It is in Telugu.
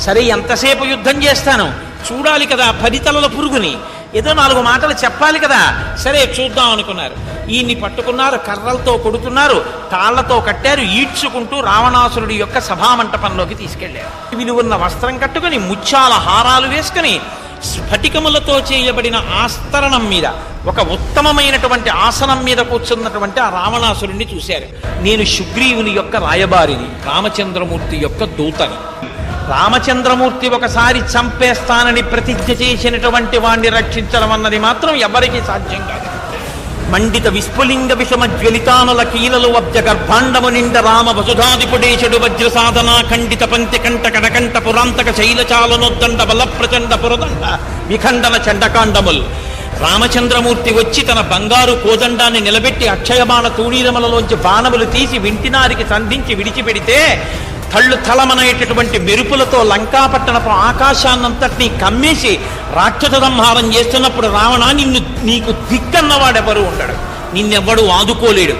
సరే ఎంతసేపు యుద్ధం చేస్తాను, చూడాలి కదా పరితలల పురుగుని, ఏదో 4 మాటలు చెప్పాలి కదా, సరే చూద్దాం అనుకున్నారు. ఈయన్ని పట్టుకున్నారు, కర్రలతో కొడుతున్నారు, తాళ్లతో కట్టారు, ఈడ్చుకుంటూ రావణాసురుడి యొక్క సభామంటపంలోకి తీసుకెళ్లారు. విలువన్న వస్త్రం కట్టుకుని, ముత్యాల హారాలు వేసుకుని, స్ఫటికములతో చేయబడిన ఆస్తరణం మీద ఒక ఉత్తమమైనటువంటి ఆసనం మీద కూర్చున్నటువంటి ఆ రావణాసురుణ్ణి చూశారు. నేను సుగ్రీవుని యొక్క రాయబారిని, రామచంద్రమూర్తి యొక్క దూతని. రామచంద్రమూర్తి ఒకసారి చంపేస్తానని ప్రతిజ్ఞ చేసినటువంటి వాణ్ణి రక్షించడం అన్నది మాత్రం ఎవరికీ సాధ్యం కాదు. మండిత విస్ఫులింగ విషమ జ్వలితానుల కీలలు వబ్జ గర్భాండము నిండ రామ వసుధాదిపుడేశుడు వజ్ర సాధన ఖండిత పంక్తి కంట కడకంట పురాంతక శైలచాలనొద్దండ బల ప్రచండ పురదండ విఖండన చండకాండముల్. రామచంద్రమూర్తి వచ్చి తన బంగారు కోదండాన్ని నిలబెట్టి అక్షయబాణ తూణీరములలోంచి బాణములు తీసి వింటినారికి సంధించి విడిచిపెడితే తళ్ళు తలమనేటటువంటి మెరుపులతో లంకాపట్టణపు ఆకాశాన్నంతటినీ కమ్మేసి రాక్షస సంహారం చేస్తున్నప్పుడు రావణ నీకు దిక్కన్నవాడెవరు ఉండడు, నిన్నెవ్వడు ఆదుకోలేడు.